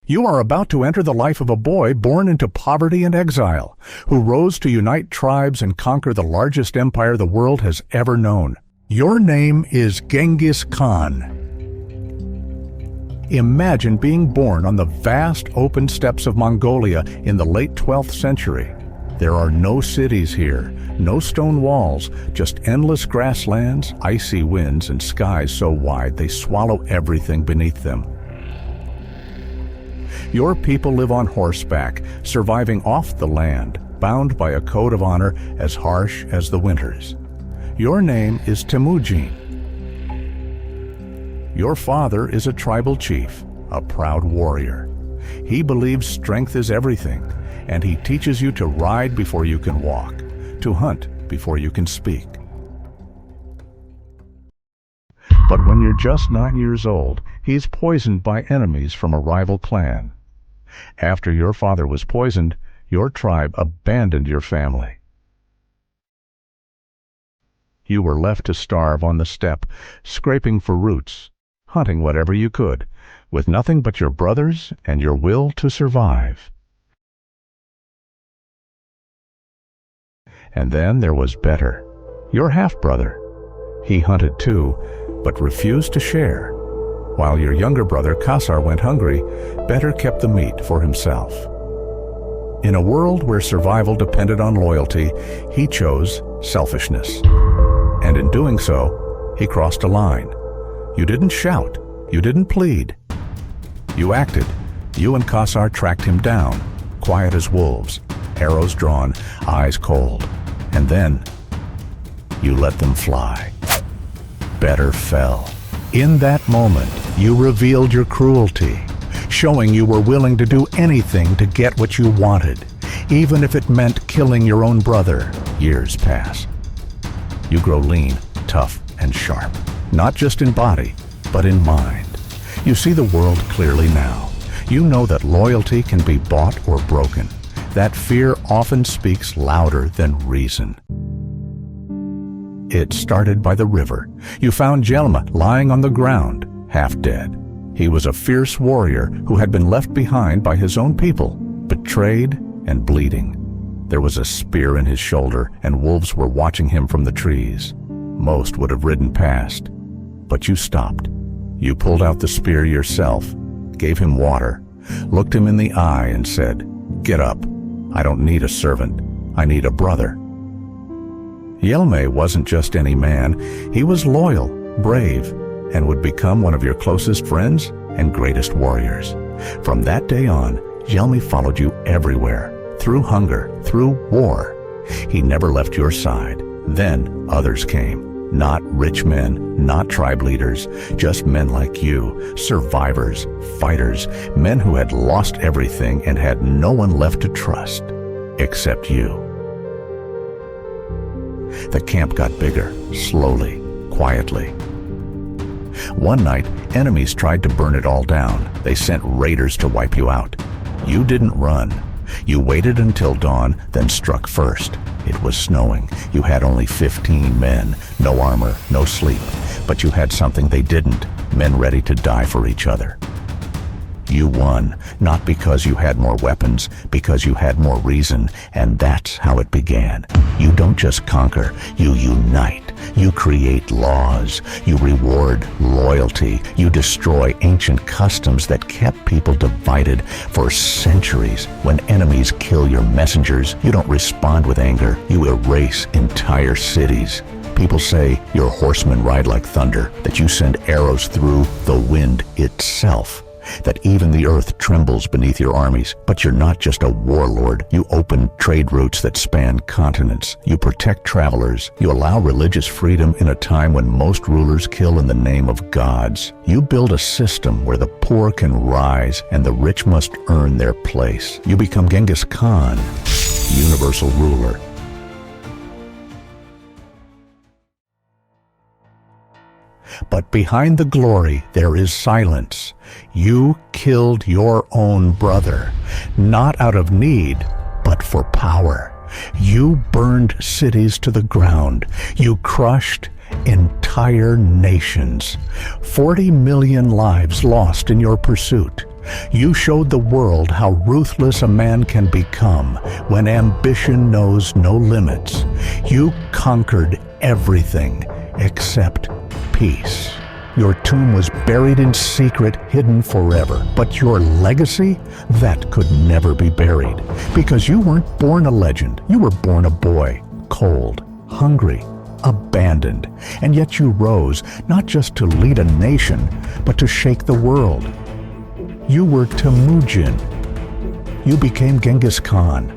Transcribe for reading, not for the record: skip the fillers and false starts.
You are about to enter the life of a boy born into poverty and exile, who rose to unite tribes and conquer the largest empire the world has ever known. Your name is Genghis Khan. Imagine being born on the vast open steppes of Mongolia in the late 12th century. There are no cities here, no stone walls, just endless grasslands, icy winds, and skies so wide they swallow everything beneath them. Your people live on horseback, surviving off the land, bound by a code of honor as harsh as the winters. Your name is Temujin. Your father is a tribal chief, a proud warrior. He believes strength is everything, and he teaches you to ride before you can walk, to hunt before you can speak. But when you're just 9 years old, he's poisoned by enemies from a rival clan. After your father was poisoned, your tribe abandoned your family. You were left to starve on the steppe, scraping for roots, hunting whatever you could, with nothing but your brothers and your will to survive. And then there was Better, your half-brother. He hunted too, but refused to share. While your younger brother Kasar went hungry, Better kept the meat for himself. In a world where survival depended on loyalty, he chose selfishness. And in doing so, he crossed a line. You didn't shout, you didn't plead. You acted. You and Kasar tracked him down, quiet as wolves, arrows drawn, eyes cold. And then, you let them fly. Better fell. In that moment, you revealed your cruelty, showing you were willing to do anything to get what you wanted, even if it meant killing your own brother. Years pass. You grow lean, tough, and sharp, not just in body, but in mind. You see the world clearly now. You know that loyalty can be bought or broken, that fear often speaks louder than reason. It started by the river. You found Jelma lying on the ground, half dead. He was a fierce warrior who had been left behind by his own people, betrayed and bleeding. There was a spear in his shoulder, and wolves were watching him from the trees. Most would have ridden past, but you stopped. You pulled out the spear yourself, gave him water, looked him in the eye and said, "Get up. I don't need a servant. I need a brother." Yelme wasn't just any man. He was loyal, brave, and would become one of your closest friends and greatest warriors. From that day on, Yelme followed you everywhere, through hunger, through war. He never left your side. Then others came. Not rich men, not tribe leaders, just men like you, survivors, fighters, men who had lost everything and had no one left to trust, except you. The camp got bigger, slowly, quietly. One night, enemies tried to burn it all down. They sent raiders to wipe you out. You didn't run. You waited until dawn, then struck first. It was snowing. You had only 15 men, no armor, no sleep. But you had something they didn't, men ready to die for each other. You won, not because you had more weapons, because you had more reason, and that's how it began. You don't just conquer, you unite. You create laws. You reward loyalty. You destroy ancient customs that kept people divided for centuries. When enemies kill your messengers, you don't respond with anger. You erase entire cities. People say your horsemen ride like thunder, that you send arrows through the wind itself, that even the earth trembles beneath your armies. But you're not just a warlord. You open trade routes that span continents. You protect travelers. You allow religious freedom in a time when most rulers kill in the name of gods. You build a system where the poor can rise and the rich must earn their place. You become Genghis Khan, universal ruler. But behind the glory, there is silence. You killed your own brother, not out of need, but for power. You burned cities to the ground. You crushed entire nations. 40 million lives lost in your pursuit. You showed the world how ruthless a man can become when ambition knows no limits. You conquered everything except peace. Your tomb was buried in secret, hidden forever. But your legacy, that could never be buried. Because you weren't born a legend. You were born a boy, cold, hungry, abandoned. And yet you rose, not just to lead a nation, but to shake the world. You were Temujin. You became Genghis Khan,